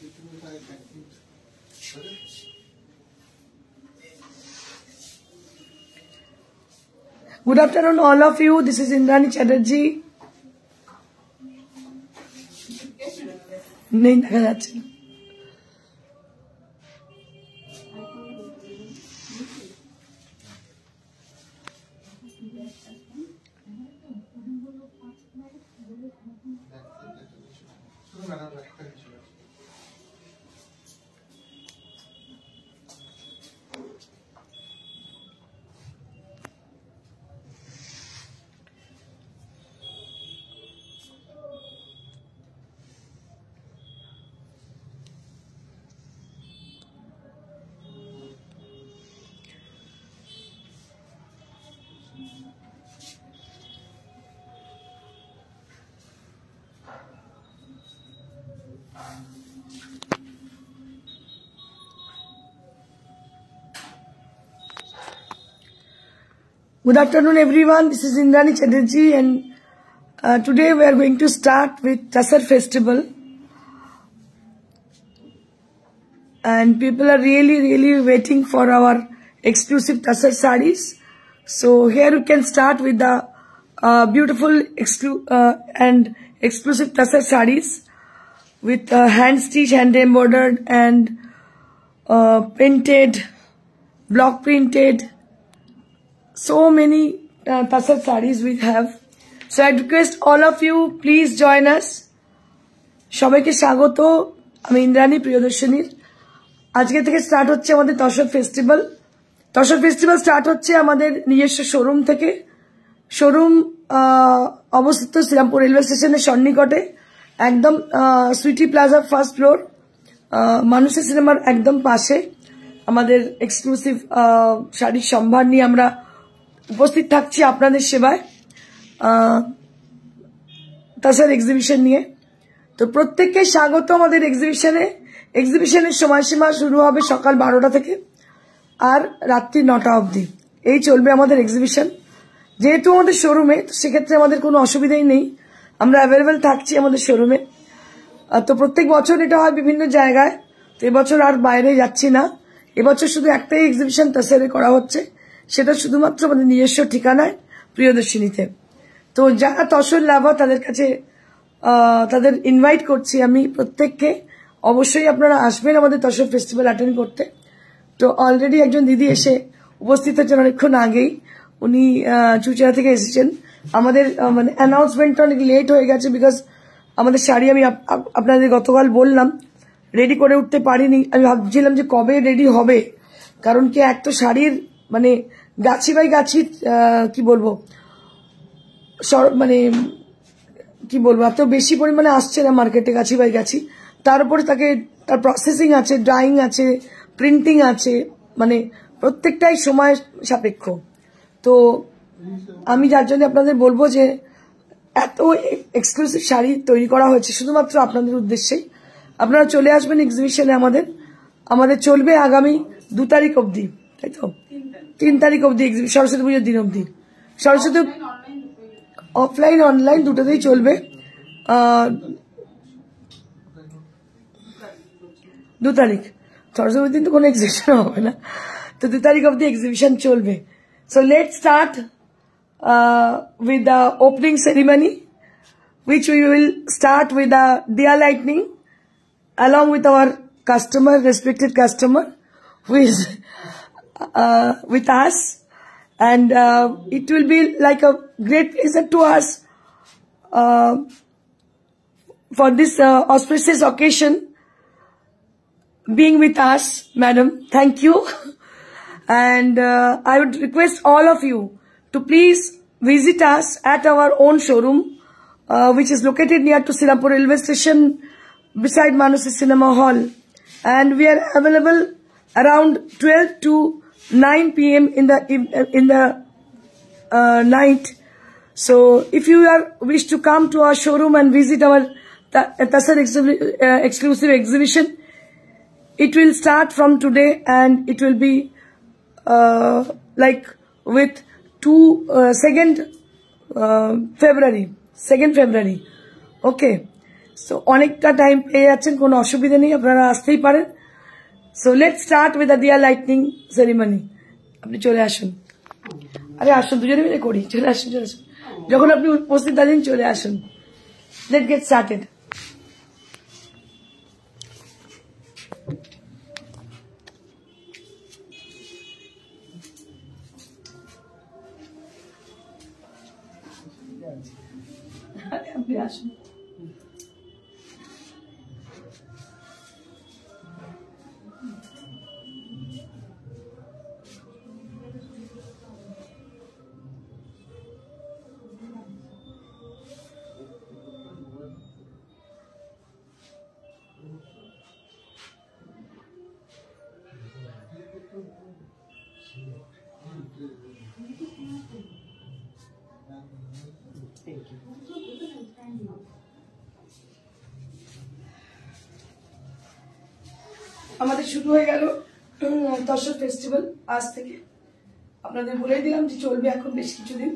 Good afternoon, all of you. This is Indrani Chatterjee. नहीं দেখা যাচ্ছে না। Good afternoon, everyone. This is Indrani Chatterjee, and today we are going to start with Tasar festival. And people are really waiting for our exclusive Tasar sarees. So here you can start with the beautiful and exclusive Tasar sarees with hand stitched, hand embroidered, and printed, block printed. So many Tasar sarees we have. So I request all of you, please join us. সবাইকে স্বাগত। আমি ইন্দ্রাণী প্রিয়দর্শিনীর। আজকে থেকে start হচ্ছে আমাদের tussar festival. Tussar festival start হচ্ছে আমাদের নিজস্ব শোরুম থেকে। শোরুম অবস্থিত শ্রীরামপুর রেলওয়ে স্টেশনের সন্নিকটে, একদম সুইটি প্লাজা ফার্স্ট ফ্লোর, মানুষের সিনেমার একদম পাশে। আমাদের এক্সক্লুসিভ শাড়ির সম্ভার নিয়ে আমরা উপস্থিত থাকছি আপনাদের সেবায় তাছাড়া এক্সিবিশন নিয়ে। তো প্রত্যেককে স্বাগত আমাদের এক্সিবিশনে। এক্সিবিশনের সময়সীমা শুরু হবে সকাল 12টা থেকে আর রাত্রি 9টা অবধি। এই চলবে আমাদের এক্সিবিশন। যেহেতু আমাদের শোরুমে, সেক্ষেত্রে আমাদের কোনো অসুবিধাই নেই, আমরা অ্যাভেলেবেল থাকছি আমাদের শোরুমে। তো প্রত্যেক বছর এটা হয় বিভিন্ন জায়গায়, তো এবছর আর বাইরে যাচ্ছি না। এবছর শুধু একটাই এক্সিবিশন তাসারে করা হচ্ছে, সেটা শুধুমাত্র আমাদের নিজস্ব ঠিকানায় প্রিয়দর্শিনীতে। তো যারা তসর লাভার তাদের কাছে তাদের ইনভাইট করছি আমি প্রত্যেককে, অবশ্যই আপনারা আসবেন আমাদের তসর ফেস্টিভ্যাল অ্যাটেন্ড করতে। তো অলরেডি একজন দিদি এসে উপস্থিত হচ্ছেন অনেকক্ষণ আগেই, উনি চুচড়া থেকে এসেছেন। আমাদের মানে অ্যানাউন্সমেন্টটা অনেক লেট হয়ে গেছে, বিকজ আমাদের শাড়ি আমি আপনাদের গতকাল বললাম রেডি করে উঠতে পারিনি। আমি ভাবছিলাম যে কবে রেডি হবে, কারণ কি এক তো শাড়ির মানে গাছি বাই গাছি কি বলবো, মানে কি বলবো, এত বেশি পরিমাণে আসছে না মার্কেটে গাছি বাই গাছি। তার উপরে তার প্রসেসিং আছে, ড্রাইং আছে, প্রিন্টিং আছে, মানে প্রত্যেকটাই সময় সাপেক্ষ। তো আমি যার জন্য আপনাদের বলবো যে এত এক্সক্লুসিভ শাড়ি তৈরি করা হয়েছে শুধুমাত্র আপনাদের উদ্দেশ্যেই। আপনারা চলে আসবেন এক্সিবিশনে। আমাদের চলবে আগামী 2 তারিখ অবধি, তাই তো 3 তারিখ অবধি এক্সিবিশন, সরস্বতী পুজোর দিন অবধি। সরস্বতী অফলাইন অনলাইন দুটোতেই চলবে। 2 তারিখ সরস্বতীর দিন তো কোনো এক্সিবিশন হবে না, তো 2 তারিখ অবধি এক্সিবিশন চলবে। So let's start with the opening ceremony, which we will start with the Diya lighting along with our respected customer who is with us, and it will be like a great pleasure to us for this auspicious occasion being with us, madam. Thank you. And I would request all of you to please visit us at our own showroom, which is located near to Srirampur railway station beside Manushi Cinema Hall, and we are available around 12 to 9 p.m. in the night. So if you wish to come to our showroom and visit our Tasar exclusive exhibition, it will start from today, and it will be like with 2nd February. Okay. So অনেকটা time পেয়ে যাচ্ছেন, কোনো অসুবিধা নেই, আপনারা আসতেই পারেন। So let's start with the দিয়া লাইটনিং সেরিমনি। আপনি চলে আসুন, আরে আসুন, দুজনে মিলে করি, চলে আসুন, চলে আসুন, যখন আপনি উপস্থিত আছেন চলে আসুন। Let's get started. আপনি আসুন। আমাদের শুরু হয়ে গেল তসর ফেস্টিভ্যাল আজ থেকে। আপনাদের বলেই দিলাম যে চলবে এখন বেশ কিছুদিন।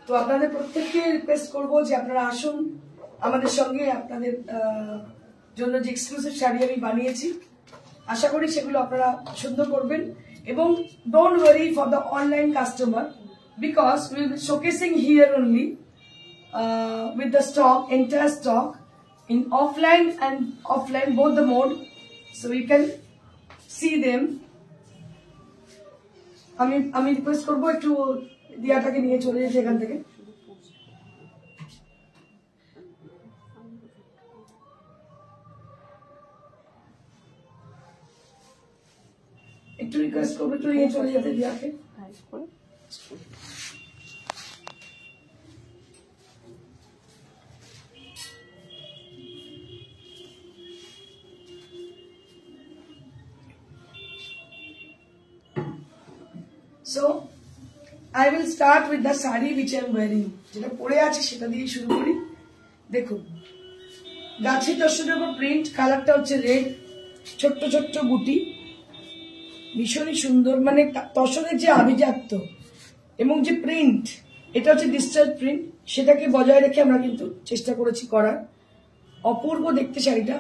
তো আপনাদের প্রত্যেককে রিকোয়েস্ট করবো যে আপনারা আসুন আমাদের সঙ্গে। আপনাদের জন্য যে এক্সক্লুসিভ শাড়ি আমি বানিয়েছি, আশা করি সেগুলো আপনারা পছন্দ করবেন। এবং don't worry for the online customer, because will be showcasing here only with the stock, entire stock in offline and offline, both the mode, so you can see them. আমি রিকোয়েস্ট করবো একটু দিয়াটাকে নিয়ে চলে যেতে এখান থেকে। একটু রিকোয়েস্ট করবো একটু নিয়ে চলে যেতে দিয়াকে। So I will start with the sari which I am wearing. যেটা পরে আছে সেটা দিয়ে শুরু করি। দেখুন, গাছের তসরের উপর প্রিন্ট, কালারটা হচ্ছে রেড, ছোট্ট ছোট্ট বুটি, ভীষণই সুন্দর। মানে তসরের যে আভিজাত্য এবং যে প্রিন্ট, এটা হচ্ছে ডিজিটাল প্রিন্ট, সেটাকে বজায় রেখে আমরা কিন্তু চেষ্টা করেছি করার। অপূর্ব দেখতে শাড়িটা।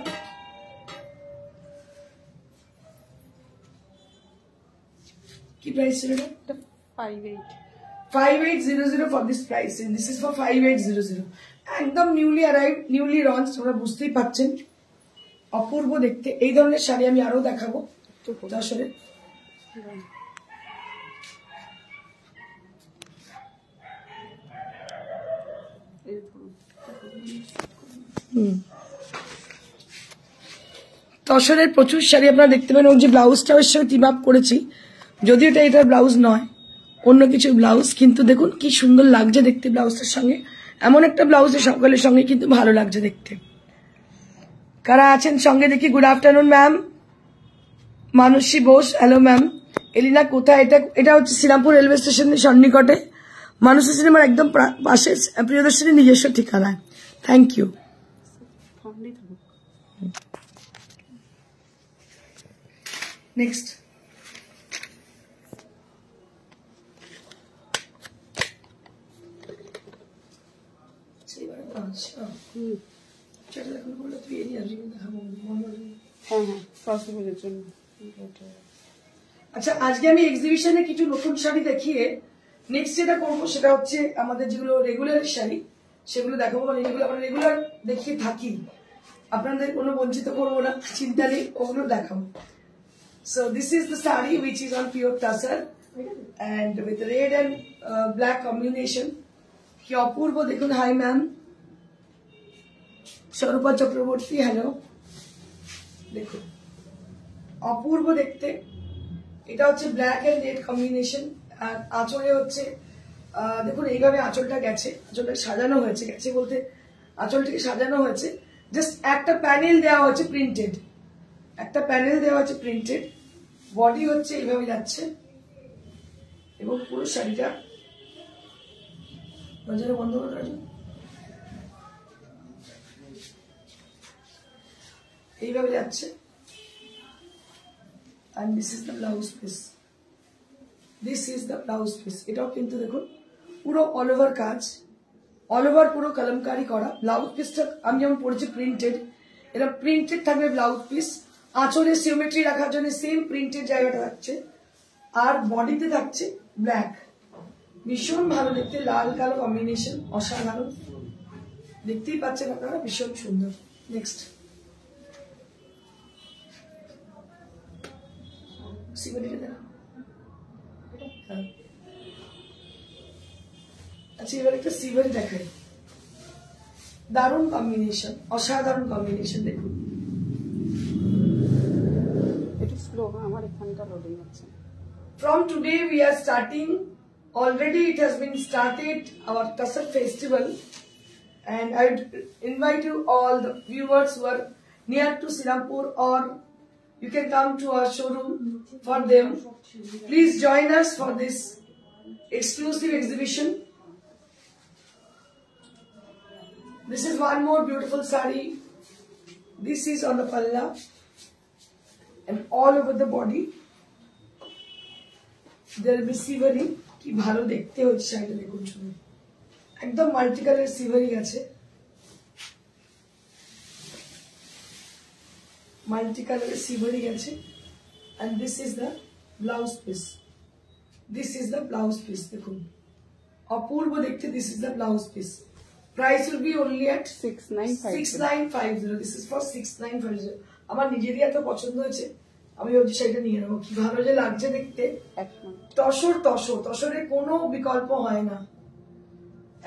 কি প্রাইস ছিল এটা? 5800 for this price. This is for 5800. একদম নিউলি অ্যারাইভ, নিউলি লঞ্চ, তোমরা বুঝতেই পাচ্ছেন। অপূর্ব দেখতে। এই ধরনের শাড়ি আমি আরো দেখাবো আসলে। তসরের প্রচুর শাড়ি আপনারা দেখতে পাবেন। ওর যে ব্লাউজটা ওর সঙ্গে টিম আপ করেছি, যদিও এটা এটার ব্লাউজ নয়, অন্য কিছু ব্লাউজ, কিন্তু দেখুন কি সুন্দর লাগছে দেখতে ব্লাউজটার সঙ্গে। এমন একটা ব্লাউজের সকলের সঙ্গে কিন্তু ভালো লাগছে দেখতে। কারা আছেন সঙ্গে দেখি? Good afternoon ma'am. Manasi Bose, hello ma'am. Elina কোথায়? এটা হচ্ছে শ্রীরামপুর রেলওয়ে স্টেশনের সন্নিকটে, মানসী সিনেমার একদম পাশে, প্রিয়দর্শনী নিজস্ব ঠিকানায়। Thank you. নেক্সট, আচ্ছা, আজকে আমি এক্সিবিশনে কিছু নতুন শাড়ি দেখিয়ে নেক্সট যেটা করবো সেটা হচ্ছে আমাদের যেগুলো রেগুলার শাড়ি সেগুলো দেখাবো। মানে যেগুলো আমরা রেগুলার দেখিয়ে থাকি, আপনাদের কোনো বঞ্চিত করবো না, চিন্তা নেই, ওগুলো দেখাবো। So this is the sari which is on pure tussar and with red and black combination. কি অপূর্ব দেখুন। Hi ma'am. Swarupa Chakraborty, hello. দেখুন অপূর্ব দেখতে। এটা হচ্ছে ব্ল্যাক এন্ড রেড কম্বিনেশন। আর আঁচলে হচ্ছে দেখুন এইভাবে আঁচলটা গেছে, আঁচলটা সাজানো হয়েছে, গেছে বলতে আঁচলটাকে সাজানো হয়েছে। জাস্ট একটা প্যানেল দেওয়া হয়েছে প্রিন্টেড, একটা প্যানেল দেওয়া হচ্ছে প্রিন্টেড। বডি হচ্ছে এইভাবে যাচ্ছে এবং পুরো শাড়িটা বন্ধ করে এইভাবে যাচ্ছে। and this is the blouse piece. This is the blouse piece. এটাও কিন্তু দেখুন পুরো অল ওভার কাজ, অল ওভার পুরো কলমকারি করা। ব্লাউজ পিসটা আমি যেমন পড়েছি প্রিন্টেড, এটা প্রিন্টেড থাকবে ব্লাউজ পিস। আঁচলে সিওমেট্রি রাখার জন্য সেম প্রিন্টেড জায়গাটা থাকছে, আর বডিতে থাকছে ব্ল্যাক। ভীষণ ভালো দেখতে, লাল কালো কম্বিনেশন অসাধারণ, দেখতেই পাচ্ছেন আপনারা, ভীষণ সুন্দর। নেক্সট আচ্ছা, এবার একটা সিভারি দেখাই। দারুণ কম্বিনেশন, অসাধারণ কম্বিনেশন। দেখুন from today we are starting, already it has been started our Tasar festival, and I invite you all the viewers who are near to Sirampur, or you can come to our showroom for them. Please join us for this exclusive exhibition. This is one more beautiful sari. This is on the palla and all over the body there will be siveri. কি ভালো দেখতে হচ্ছে শাড়িটা, দেখুন শুনুন, একদম multi colour সিভারি আছে, multi colour সিভারি আছে। and this is the blouse piece, this is the blouse piece, দেখুন অপূর্ব দেখতে। this is the blouse piece. Price will be only at 6950. This is for 6950. আমার নিজেরই এত পছন্দ হয়েছে, আমি ওই শাড়িটা নিয়ে নেবো। কি ভালো যে লাগছে দেখতে, তসর তসর, তসরের কোনো বিকল্প হয় না,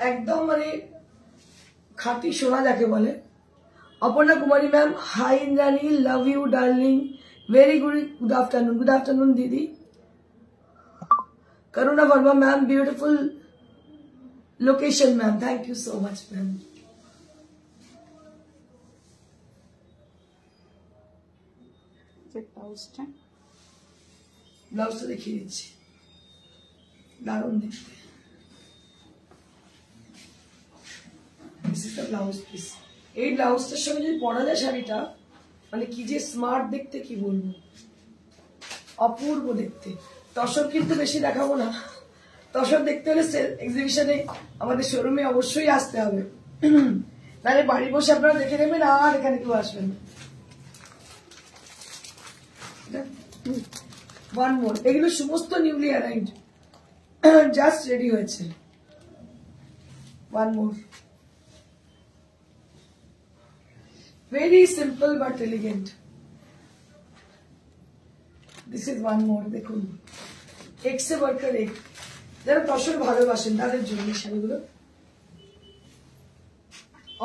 একদম মানে খাঁটি সোনা যাকে বলে। Aparna Kumari ma'am, hi Indrani, love you darling, very good afternoon. Good afternoon দিদি। Karuna Verma ma'am, beautiful location ma'am, thank you so much ma'am. ব্লাউজটা দেখিয়ে দিচ্ছি, দারুণ দেখতে। This is the blouse piece. এই ব্লাউজটার সঙ্গে যদি পরা যায় শাড়িটা, মানে কি যে স্মার্ট দেখতে, কি বলবো, অপূর্ব দেখতে। তসর কিন্তু বেশি দেখাবো না, তসর দেখতে হলে এক্সিবিশনে আমাদের শোরুমে অবশ্যই আসতে হবে, নাহলে বাড়ি বসে আপনারা দেখে নেবেন আর এখানে কেউ আসবেন না। ওয়ান মোর, এগুলো সমস্ত নিউলি অ্যারাইভড, জাস্ট রেডি হয়েছে। One more, very simple but elegant. This is one more, দেখুন এক্সে ওয়ার্কার এক, যারা তসর ভালোবাসেন তাদের জন্য শাড়িগুলো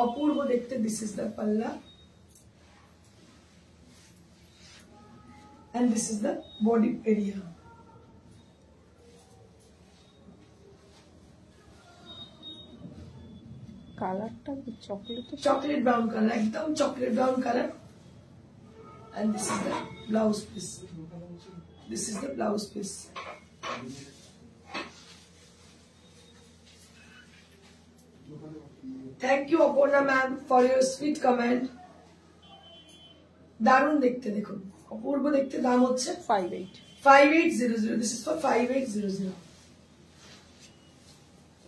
অপূর্ব দেখতে। দিস ইজ দ্য পাল্লা and this is the body area. কালারটা chocolate brown color, একদম chocolate brown color, and this is the blouse piece. This is the blouse piece. Thank you Aparna ma'am for your sweet comment. দারুণ দেখতে, দেখুন অপূর্ব দেখতে। দাম হচ্ছে 5800। This is for 5800.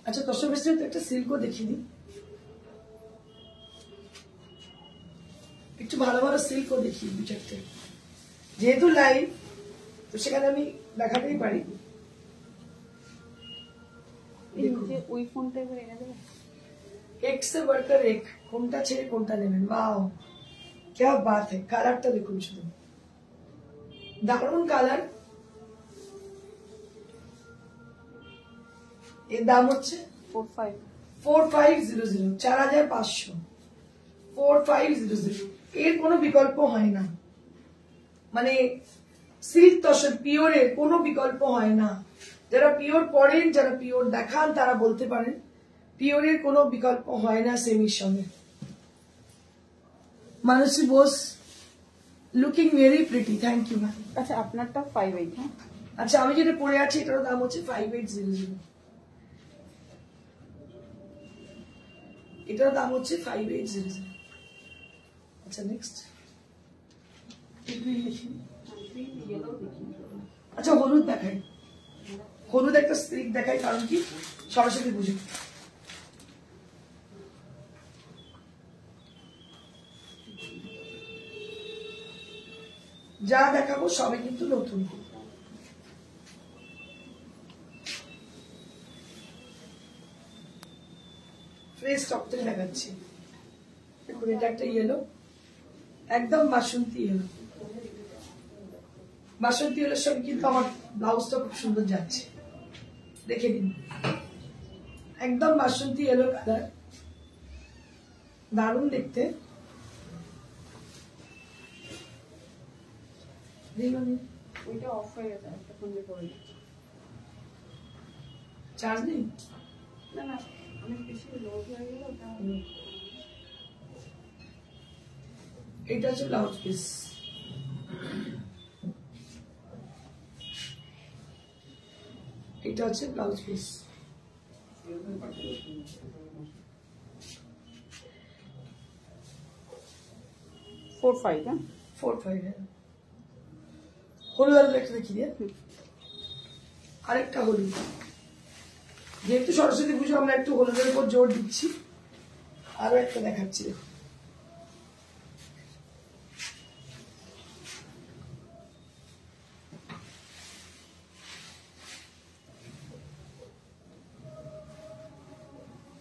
আচ্ছা, তসর বেস্টের তো একটা সিল্কও দেখিয়ে দিই, একটু ভালো ভালো সিল্কও দেখিয়ে দু চারটে, যেহেতু লাইভ তো সেখানে আমি দেখাতেই পারি। ওই ফোনটা এবার এনে দেবে, এক্স এ ওয়ার্কার এক, কোনটা ছেড়ে কোনটা নেবেন। ওয়াও क्या बात है, কালারটা দেখুন শুধু, দারুণ কালার। এর দাম হচ্ছে 4500, 4500, 4500। এর কোনো বিকল্প হয় না, মানে সিল্ক তসর পিওরের কোনো বিকল্প হয় না। যারা পিওর পড়েন, যারা পিওর দেখান, তারা বলতে পারেন পিওরের কোনো বিকল্প হয় না সেমির সঙ্গে। Manasi Bose, looking very pretty, thank you ma'am. আচ্ছা, আপনারটা 58। হ্যাঁ, আচ্ছা, আমি যেটা পরে আছি এটার দাম হচ্ছে 5800, এটার দাম হচ্ছে 5800। আচ্ছা, নেক্সট। আচ্ছা, হলুদ দেখাই, হলুদ একটা স্ট্রিক দেখাই, কারণ কি সরস্বতী পুজো। যা দেখাবো সবই কিন্তু নতুন। ফ্রেশ স্টক থেকে দেখাচ্ছি। দেখুন এটা একটা ইয়েলো, একদম বাসন্তী ইয়েলো। বাসন্তী ইয়েলোর সঙ্গে কিন্তু আমার ব্লাউজটা খুব সুন্দর যাচ্ছে, দেখে নিন। একদম বাসন্তী ইয়েলো কালার, দারুণ দেখতে। ওইটা অফ হয়ে গেছে, একটা ফোন দিয়ে করে চার্জ নেই, না না অনেক বেশি লোড হয়ে গেল ওটা। এটা হচ্ছে ব্লাউজ পিস। এটা হচ্ছে ব্লাউজ পিস। 4-5 হ্যাঁ 4-5 হলুদ আলু একটা দেখিয়ে দিয়ে, আরেকটা হলুদ। যেহেতু সরস্বতী পুজো আমরা একটু হলুদের উপর জোর দিচ্ছি, আরো একটা দেখাচ্ছি। দেখুন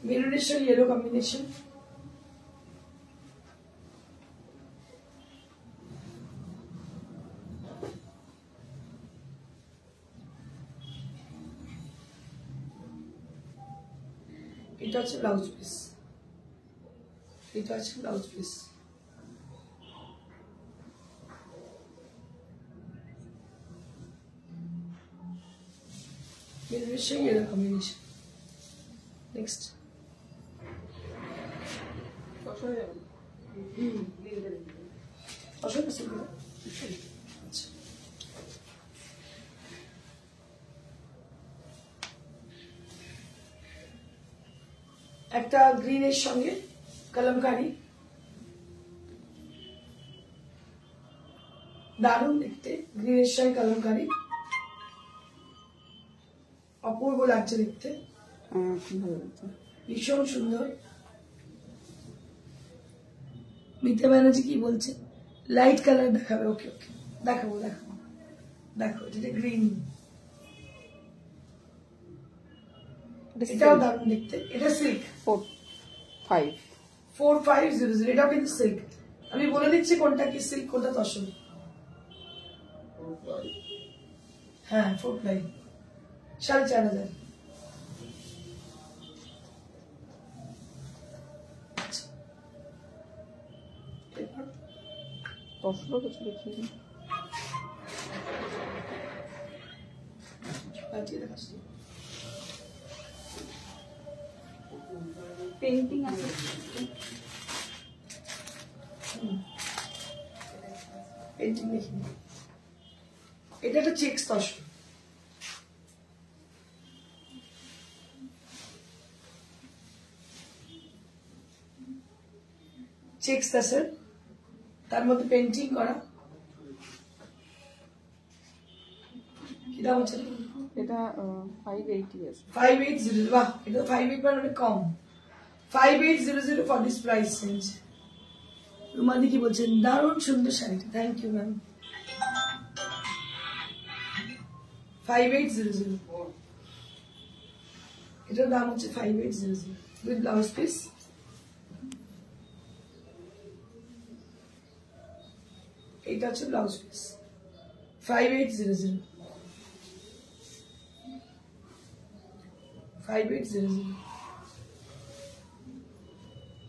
মেরুনের সঙ্গে ইয়েলো কম্বিনেশন। এটা হচ্ছে ব্লাউজ পিস। এটা হচ্ছে ব্লাউজ পিস। মেরুনের সঙ্গে ইয়েলো কম্বিনেশন। নেক্সট একটা গ্রিনের সঙ্গে কলমকারি, দারুণ দেখতে। গ্রিনের সঙ্গে কলমকারি অপূর্ব লাগছে দেখতে, ভালো লাগছে, ভীষণ সুন্দর। মিতা ব্যানার্জি কি বলছে? লাইট কালার দেখাবে। ওকে ওকে, দেখাবো দেখাবো। দেখো এটা গ্রিন, এটাও দারুণ দেখতে। এটা সিল্ক 4500। এটাও কিন্তু সিল্ক। আমি বলে দিচ্ছি কোনটা কি সিল্ক কোনটা তসর। হ্যাঁ 4-5, 4500। পেন্টিং আছে, পেন্টিং দেখি। এটা একটা চেক্স তসর। চেক্স তসর, তার মধ্যে পেন্টিং করা। কি দাম হচ্ছে? এটা 580 আছে। 5800। বাহ, এটা 58 মানে অনেক কম। 5800 ফর দিস প্রাইস রেঞ্জ। রুমাদি কি বলছেন? দারুণ সুন্দর শাড়িটা, থ্যাংক ইউ ম্যাম। 5800। এটার দাম হচ্ছে 5800 উইথ ব্লাউজ পিস। এটা হচ্ছে blouse piece 5800। 5800।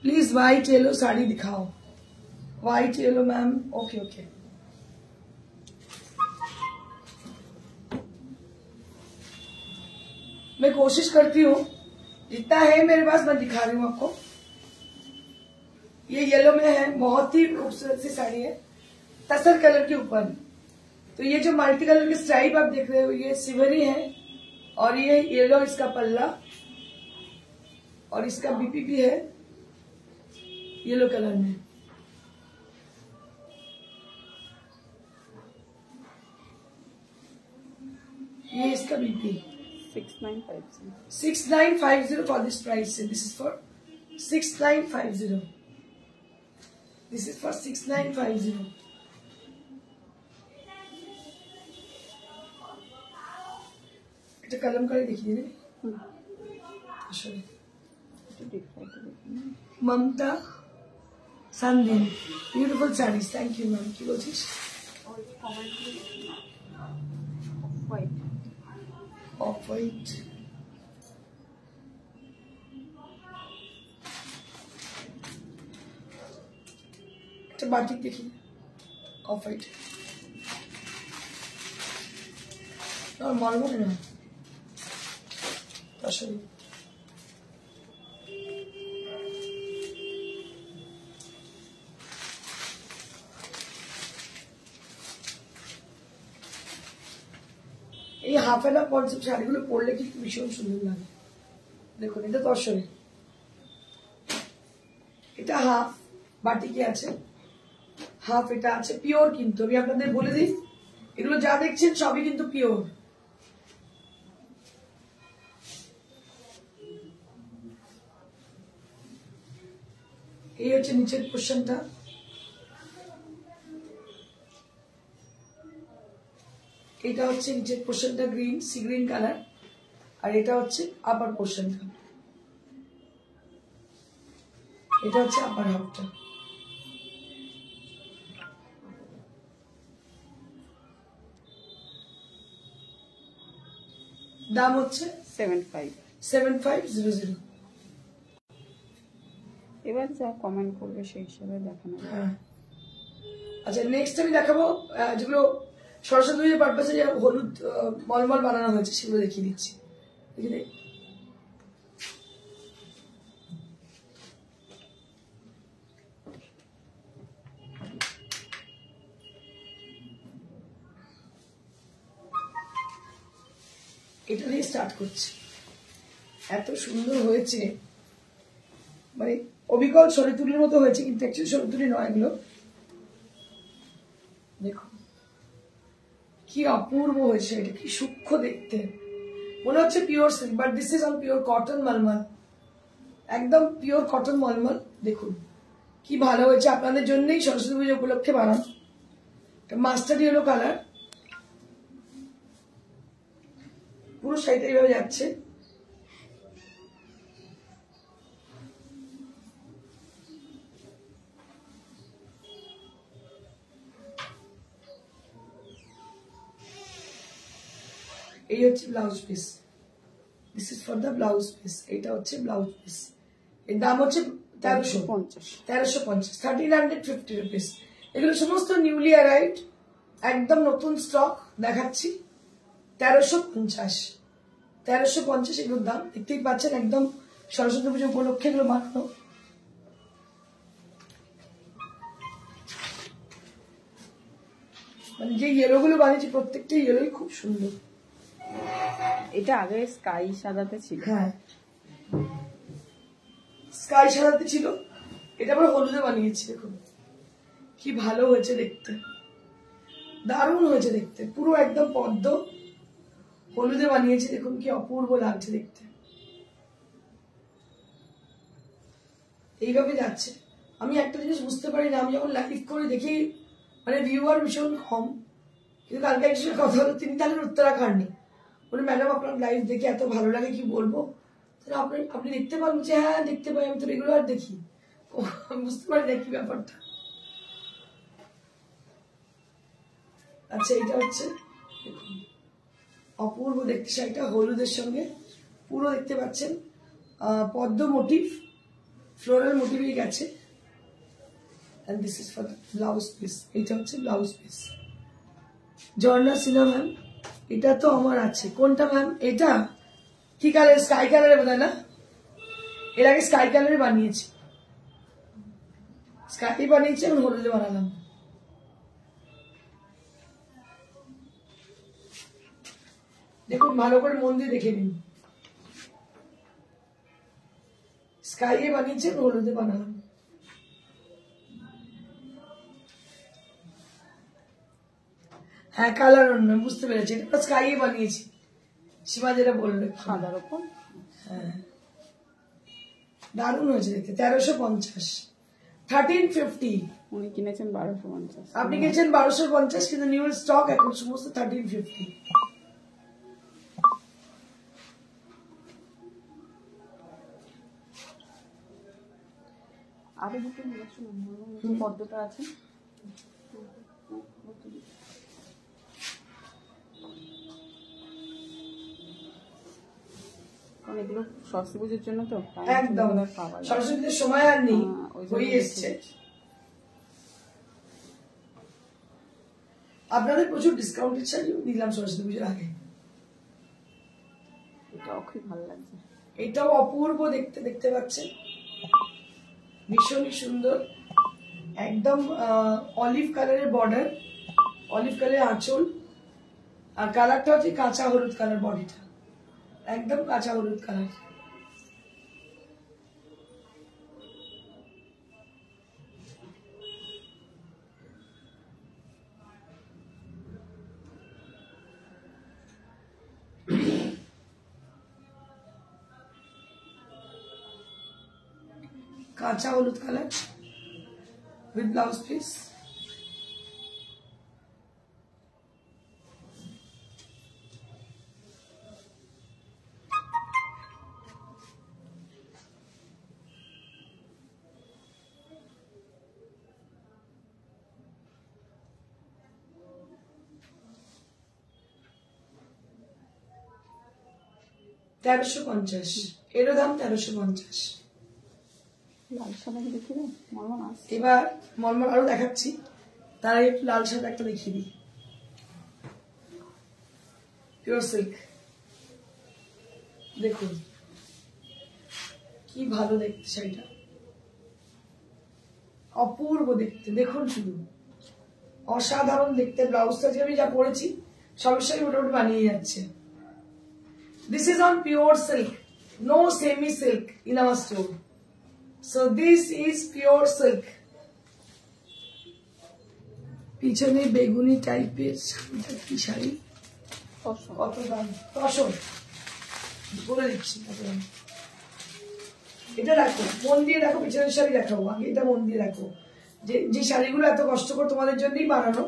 Please white yellow sari दिखाओ। White yellow ma'am, okay okay. मैं कोशिश करती हूँ जितना है मेरे पास मैं दिखा रही हूँ आपको। ये येलो में है, बहुत ही खूबसूरत सी साड़ी है तसर कलर के ऊपर। तो ये जो मल्टी कलर की स्ट्राइप आप देख रहे हो ये सिवरी है, और ये येलो इसका पल्ला, और इसका बीपी भी है येलो कलर में। ये इसका BP 6950 for this price. This is for 6950. This is for 6950. Kalamkari देखिए ना ममता सनदिन beautiful sarees thank you ma'am की बोलছিস ऑफ वाइट একটা বাটিক দেখি অফ হোয়াইট আর মারবো না আসলে এই হাফ এন্ড হাফ কনসেপ্ট শাড়িগুলো পরলে কিন্তু ভীষণ সুন্দর লাগে দেখুন এটা দর্শনে এটা হাফ বাটিকে আছে হাফ এটা আছে পিওর কিন্তু আমি আপনাদের বলে দিই এগুলো যা দেখছেন সবই কিন্তু পিওর এই হচ্ছে নিচের পোর্শনটা এটা হচ্ছে নিচের পোর্শনটা গ্রিন সি গ্রিন কালার আর এটা হচ্ছে আপার পোর্শনটা এটা হচ্ছে আপার হাফটা দাম হচ্ছে 7500 এবার যা কমেন্ট করবে সেই হিসাবে দেখানো হ্যাঁ আচ্ছা নেক্সট আমি দেখাবো যেগুলো সরস্বতী পুজোর পারপাসে যে হলুদ মলমল বানানো হয়েছে সেগুলো দেখিয়ে দিচ্ছি বুঝলি এটা দিয়ে স্টার্ট করছি এত সুন্দর হয়েছে মানে অবিকল শরীতুলির মতো হয়েছে কিন্তু অ্যাকচুয়ালি শরীতুলি নয় এগুলো দেখো কি অপূর্ব হয়েছে এটা কি সূক্ষ্ম দেখতে মনে হচ্ছে pure silk but this is on pure cotton mulmul একদম পিওর কটন মলমল দেখুন কি ভালো হয়েছে আপনাদের জন্যই সরস্বতী পুজো উপলক্ষে বানানো মাস্টার্ড ইয়েলো কালার পুরো শাড়িটা এইভাবে যাচ্ছে এই হচ্ছে blouse piece this is for the blouse piece এটা হচ্ছে ব্লাউজ পিস এর দাম হচ্ছে 1350 1350 রুপিস এগুলো সমস্ত নিউলি অ্যারাইভড একদম নতুন স্টক দেখাচ্ছি 1350 এগুলোর দাম দেখতেই পাচ্ছেন একদম সরস্বতী পুজো উপলক্ষে এগুলো বানানো মানে যে ইয়েলো গুলো বানিয়েছি প্রত্যেকটা ইয়েলোই খুব সুন্দর এটা আগে স্কাই সাদাতে ছিল হ্যাঁ স্কাই সাদাতে ছিল এটা আবার হলুদে বানিয়েছি দেখুন কি ভালো হয়েছে দেখতে দারুণ হয়েছে দেখতে পুরো একদম পদ্ম হলুদে বানিয়েছি দেখুন কি অপূর্ব লাগছে দেখতে এইভাবে যাচ্ছে আমি একটা জিনিস বুঝতে পারি না আমি যখন লাইভ করে দেখি মানে ভিউয়ার ভীষণ কম কিন্তু কালকে একজনের কথা হলো তিনি তাহলে উত্তরাখণ্ডে বলে ম্যাডাম আপনার লাইভ দেখে এত ভালো লাগে কি বলবো আপনি দেখতে পান যে হ্যাঁ দেখতে পাই আমি তো রেগুলার দেখি বুঝতে পারি না কি ব্যাপারটা আচ্ছা এটা হচ্ছে দেখুন অপূর্ব দেখতে শাড়িটা হলুদের সঙ্গে পুরো দেখতে পাচ্ছেন পদ্ম মোটিভ ফ্লোরাল মোটিভই গেছে and this is for the blouse piece এটা হচ্ছে ব্লাউজ পিস ঝর্ণা সিনহা ম্যাম এটা তো আমার আছে কোনটা ম্যাম এটা কি কালার স্কাই কালারে বোধ হয় না এর আগে স্কাই কালারে বানিয়েছি স্কাই বানিয়েছি এখন হলুদে বানালাম দেখুন ভালো করে মন দিয়ে দেখে নিন স্কাইয়ে বানিয়েছি হলুদে বানালাম হ্যাঁ কালার অন্য বুঝতে পেরেছি এটা স্কাইয়ে বানিয়েছি সীমা যেটা বললো সাদার উপর হ্যাঁ দারুণ হয়েছে দেখতে 1350 1350 উনি কিনেছেন 1250 আপনি কিনেছেন 1250 কিন্তু নিউ স্টক এখন সমস্ত 1350 আরো দুটো নিয়ে আসুন, পদ্মটা আছে। কারণ এগুলো সরস্বতী পুজোর জন্য তো একদম সরস্বতীর সময় আর নেই, হয়ে এসছে। আপনাদের প্রচুর ডিসকাউন্টেড শাড়িও দিলাম সরস্বতী পুজোর আগে। এটাও খুব ভালো লাগছে, এটাও অপূর্ব দেখতে, দেখতে পাচ্ছেন ভীষণই সুন্দর, একদম অলিভ কালারের বর্ডার, অলিভ কালারের আঁচল, আর কালারটা হচ্ছে কাঁচা হলুদ কালার, বডিটা একদম কাঁচা হলুদ কালার। কাঁচা হলুদ কালার উইথ ব্লাউজ পিস। $1350, এরও দাম 1350। লাল সাদা দেখি না, মলমল আছে। এবার মলমল আরো দেখাচ্ছি, তার আগে একটু লাল সাদা একটা দেখিয়ে দিই। পিওর সিল্ক, দেখুন কি ভালো দেখতে শাড়িটা, অপূর্ব দেখতে, দেখুন শুধু অসাধারণ দেখতে। ব্লাউজটা যে আমি যা পরেছি সবের সাথে মোটামুটি বানিয়ে যাচ্ছে। This is on pure silk, no semi silk in our store. So this is pure silk. পিছনে বেগুনি টাইপের শাড়িটা, কি শাড়ি, কত দাম? তসর বলে দিচ্ছি কত দাম। এটা রাখো, মন দিয়ে রাখো, পিছনের শাড়ি দেখাবো, আগে এটা মন দিয়ে রাখো। যে শাড়িগুলো এত কষ্ট করে তোমাদের জন্যই বানানো,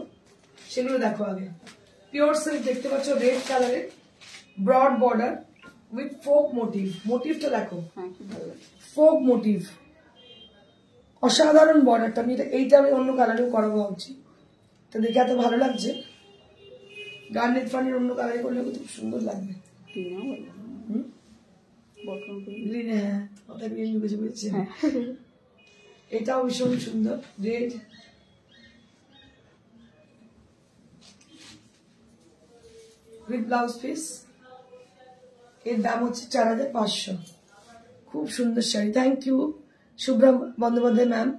সেগুলো দেখো আগে। পিওর সিল্ক দেখতে পাচ্ছ, রেড কালারের, broad border with folk motif. মোটিভটা দেখো, ফোক মোটিভ, অসাধারণ বর্ডারটা। এইটা আমি অন্য কালারেও করাবো ভাবছি, তো দেখে এত ভালো লাগছে। গার্নেট ফানির অন্য কালারে করলে খুব সুন্দর লাগবে। হ্যাঁ, ওটা গ্রিন বুঝে বুঝছে। এটাও ভীষণ সুন্দর, রেড, উইথ ব্লাউজ পিস। এর দাম হচ্ছে 4500। খুব সুন্দর sari. Thank you Shubhra Bandyopadhyay ma'am.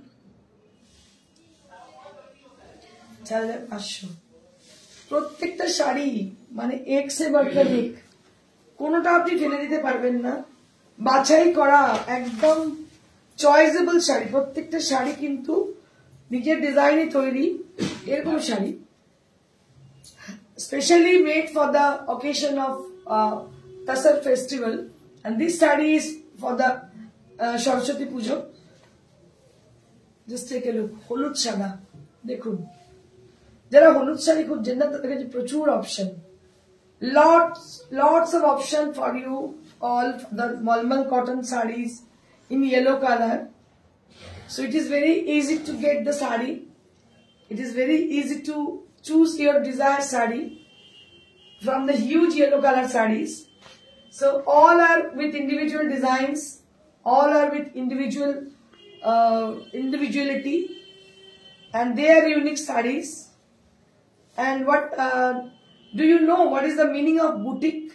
4500। প্রত্যেকটা শাড়ি মানে এক সে বাড়কার এক, কোনোটা আপনি ফেলে দিতে পারবেন না। বাছাই করা একদম চয়েসেবল শাড়ি, প্রত্যেকটা শাড়ি কিন্তু নিজের ডিজাইনে তৈরি, এরকম sari specially made for the occasion of Tasar festival, and this saree is for the Saraswati Pujo. Just take a look. হলুদ সাদা দেখুন, যারা হলুদ শাড়ি খুঁজছেন না তাদের কাছে প্রচুর option, lots of option for you all, the Malmal cotton sarees in yellow color. So it is very easy to get the saree. It is very easy to choose your desired saree from the huge yellow color sarees. So all are with individual designs, all are with individuality, and they are unique sarees. And what do you know what is the meaning of boutique?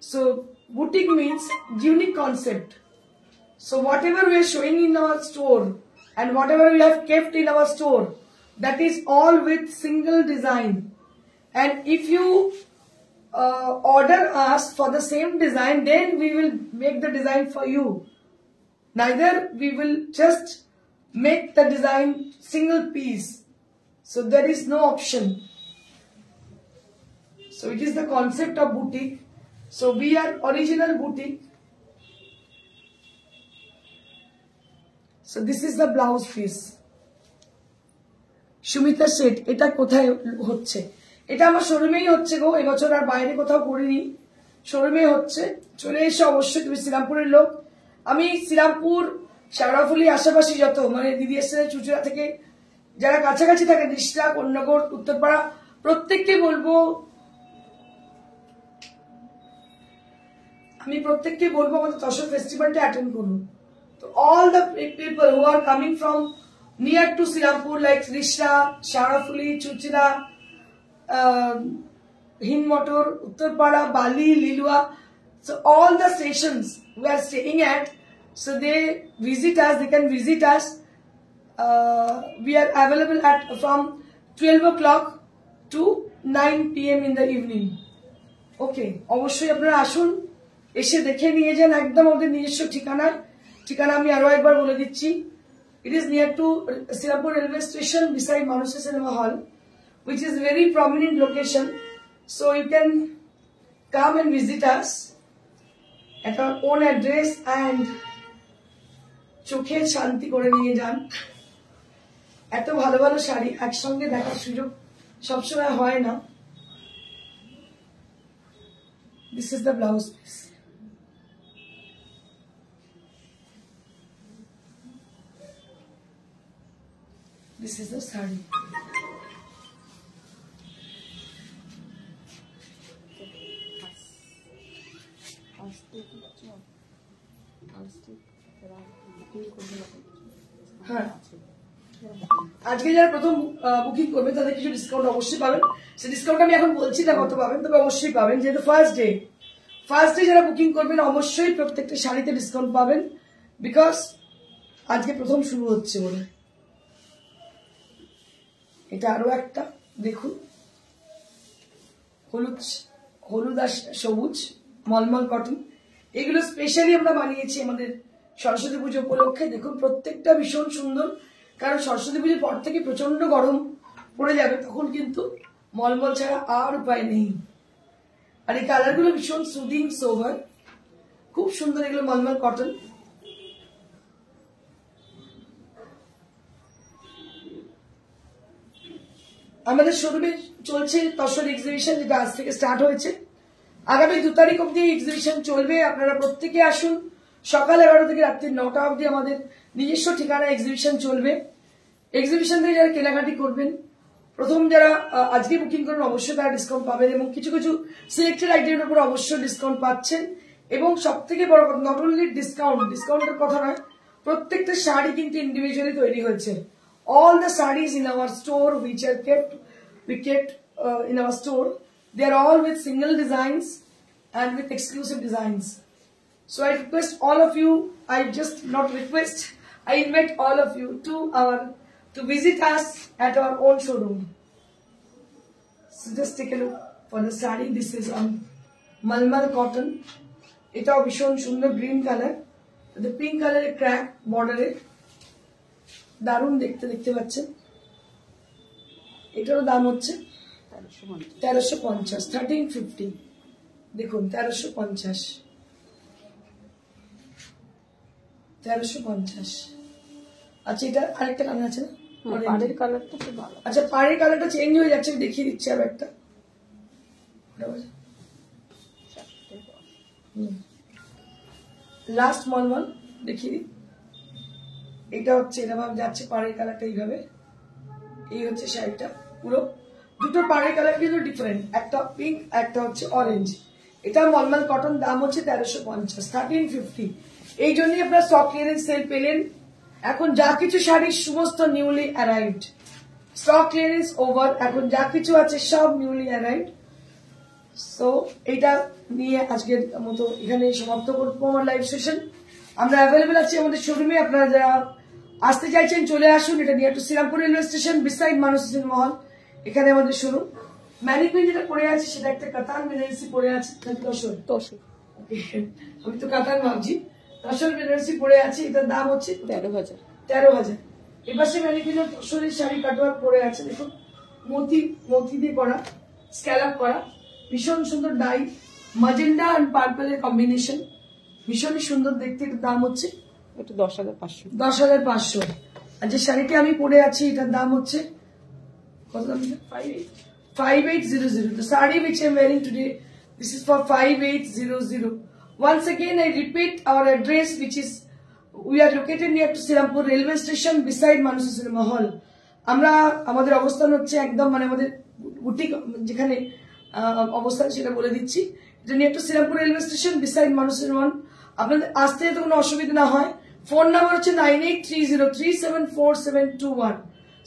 So boutique means unique concept. So whatever we are showing in our store and whatever we have kept in our store, that is all with single design. And if you order us for the same design, then we will make the design for you. Neither we will just make the design single piece. So there is no option. So it is the concept of boutique. So we are original boutique. So this is the blouse piece. Sumita set, এটা কোথায় হচ্ছে? এটা আমার শোরুমেই হচ্ছে গো, এবছর আর বাইরে কোথাও করিনি, শোরুমে হচ্ছে। চলে এসে অবশ্যই, তুমি শ্রীরামপুরের লোক, আমি শ্রীরামপুর শাওড়াফুলি আশেপাশে যত মানে দিদি এসে চুচুড়া থেকে যারা কাছাকাছি থাকে, রিষড়া, কন্যাগর, উত্তরপাড়া, প্রত্যেককে বলবো আমাদের তসর ফেস্টিভ্যালটা অ্যাটেন্ড করুন। তো all the people who are coming from near to Serampore like Rishra, Sheoraphuli, Chuchura, Hindmotor, Uttarpara, Bally, Liluah, so all the stations we are staying at, so they can visit us. We are available at from 12 o'clock to 9 PM in the evening. Okay, অবশ্যই আপনারা আসুন, এসে দেখে নিয়ে যান একদম আমাদের নিজস্ব ঠিকানা আমি আরো একবার বলে দিচ্ছি। It is near to Sirapur railway station beside Manushya Cinema Hall, which is very prominent location, so you can come and visit us at our own address and চোখের শান্তি করে নিয়ে যান। এত ভালো ভালো শাড়ি একসঙ্গে দেখার সুযোগ সবসময় হয় না। This is the blouse piece. This is the saree. হ্যাঁ, আজকে যারা প্রথম বুকিং করবে তাদের কিছু ডিসকাউন্ট অবশ্যই পাবেন। সেই ডিসকাউন্ট আমি এখন বলছি না কত পাবেন, তবে অবশ্যই পাবেন, যেহেতু ফার্স্ট ডে যারা বুকিং করবেন অবশ্যই প্রত্যেকটা শাড়িতে ডিসকাউন্ট পাবেন, বিকজ আজকে প্রথম শুরু হচ্ছে বলে। এটা আরো একটা দেখুন, হলুদ আর সবুজ মলমল কটন, এগুলো স্পেশালি আমরা বানিয়েছি আমাদের সরস্বতী পুজো উপলক্ষে। দেখুন প্রত্যেকটা ভীষণ সুন্দর, কারণ সরস্বতী পুজোর পর থেকে প্রচন্ড গরম পড়ে যাবে, তখন কিন্তু মলমল ছাড়া আর উপায় নেই। আর এই কালারগুলো ভীষণ সুদিং সোভার, খুব সুন্দর, এগুলো মলমল কটন। আমাদের শোরুমে চলছে তসর এক্সিবিশন, যেটা আজ থেকে স্টার্ট হয়েছে, আগামী 2 তারিখ অব্দি এক্সিবিশন চলবে। আপনারা প্রত্যেকে আসুন, সকাল 11 থেকে রাত্রি 9টা অব্দি আমাদের নিজস্ব ঠিকানা এক্সিবিশন চলবে। এক্সিবিশন থেকে যারা কেনাকাটি করবেন, প্রথম যারা আজকে বুকিং করবেন অবশ্যই তারা ডিসকাউন্ট পাবেন, এবং কিছু সিলেক্টেড আইটেমের উপর অবশ্যই ডিসকাউন্ট পাচ্ছেন। এবং সব থেকে বড় কথা, নট অনলি ডিসকাউন্টের কথা নয়, প্রত্যেকটা শাড়ি কিন্তু ইন্ডিভিজুয়ালি তৈরি হয়েছে। All the sarees in our store which are we kept in our store, they are all with single designs and with exclusive designs. So I request all of you, I invite all of you to visit us at our own showroom. So just take a look for the saree. This is on Malmal cotton. It's a vishon sundar green color, the pink color crack border. দারুণ দেখতে পাচ্ছেন। এটারও দাম হচ্ছে 1350, 1350। দেখুন 1350। আচ্ছা, এটা আরেকটা কালার আছে না, পাড়ের কালারটা খুব ভালো। আচ্ছা, পাড়ের কালারটা চেঞ্জ হয়ে যাচ্ছে, দেখিয়ে দিচ্ছি আরো একটা। লাস্ট মলমল দেখিয়ে দিই। এটা হচ্ছে এরকম যাচ্ছে পাড়ের কালারটা এইভাবে, এই হচ্ছে শাড়িটা পুরো। দুটো পাড়ের কালার কিন্তু ডিফারেন্ট, একটা পিঙ্ক একটা হচ্ছে অরেঞ্জ। এটা মলমল কটন, দাম হচ্ছে 1350, 1350। এই জন্যই আপনার স্টক ক্লিয়ারেন্স সেল পেলেন। এখন যা কিছু শাড়ির সমস্ত newly arrived, stock clearance over, এখন যা কিছু আছে সব নিউলি অ্যারাইভড। সো এইটা নিয়ে আজকের মতো এখানে সমাপ্ত করবো আমার লাইভ সেশন। আমরা অ্যাভেলেবেল আছি আমাদের শোরুমে, আপনারা যারা আসতে চাইছেন চলে আসুন। এটা near to Serampore railway station beside Manasi cinema hall, এখানে আমাদের শোরুম। ম্যানিকুইন যেটা পরে আছে সেটা একটা কাতান বেনারসি পরে আছে, তসর। আমি তো কাতান ভাবছি, তসর বেনারসি পরে আছে, এটার দাম হচ্ছে 13,000। এপাশে ম্যানিকুইনের তসরের শাড়ি কাটোয়ার পরে আছে, দেখুন মতি দিয়ে করা, স্ক্যালাপ করা, ভীষণ সুন্দর ডাই, মাজেন্ডা আর পার্পলের কম্বিনেশন, ভীষণই সুন্দর দেখতে। এটার দাম হচ্ছে 10,500। আর যে শাড়িটি আমি পরে আছি এটার দাম হচ্ছে কত দাম? 5800। The saree which I am wearing today, this is for 5800. Once again I repeat our address, which is we are located near to Serampore railway station beside Manasi cinema hall. আমরা আমাদের অবস্থান হচ্ছে একদম মানে আমাদের বুটিক যেখানে অবস্থান সেটা বলে দিচ্ছি। এটা near to Serampore railway station beside Manasi cinema hall. আপনাদের আসতে যাতে কোনো অসুবিধা না হয়। ফোন নাম্বার হচ্ছে 9830374721।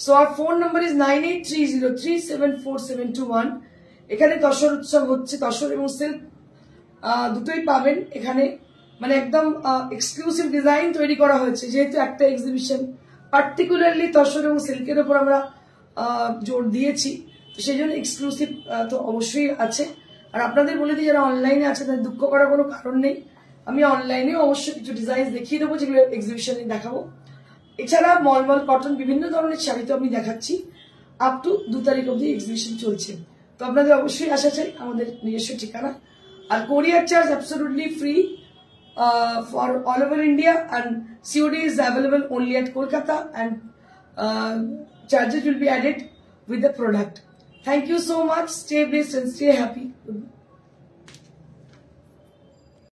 So our phone number is 9830374721। এখানে তসর উৎসব হচ্ছে, তসর এবং সিল্ক দুটোই পাবেন এখানে। মানে একদম এক্সক্লুসিভ ডিজাইন তৈরি করা হয়েছে, যেহেতু একটা এক্সিবিশন পার্টিকুলারলি তসর এবং সিল্কের উপর আমরা জোর দিয়েছি, তো সেই জন্য এক্সক্লুসিভ তো অবশ্যই আছে। আর আপনাদের বলে দিই যারা অনলাইনে আছে তাদের দুঃখ করার কোনো কারণ নেই, আমি অনলাইনেও অবশ্যই কিছু ডিজাইন দেখিয়ে দেবো যেগুলো এক্সিবিশনে দেখাবো। এছাড়া মলমল কটন বিভিন্ন ধরনের শাড়ি তো আমি দেখাচ্ছি। আপ টু 2 তারিখ অব্দি এক্সিবিশন চলছে, তো আপনাদের অবশ্যই আসা চাই আমাদের নিজস্ব ঠিকানা। আর কোরিয়ার charge absolutely free for all over India, and COD is available only at Kolkata, and charges will be added with the product. Thank you so much. Stay blessed and stay happy.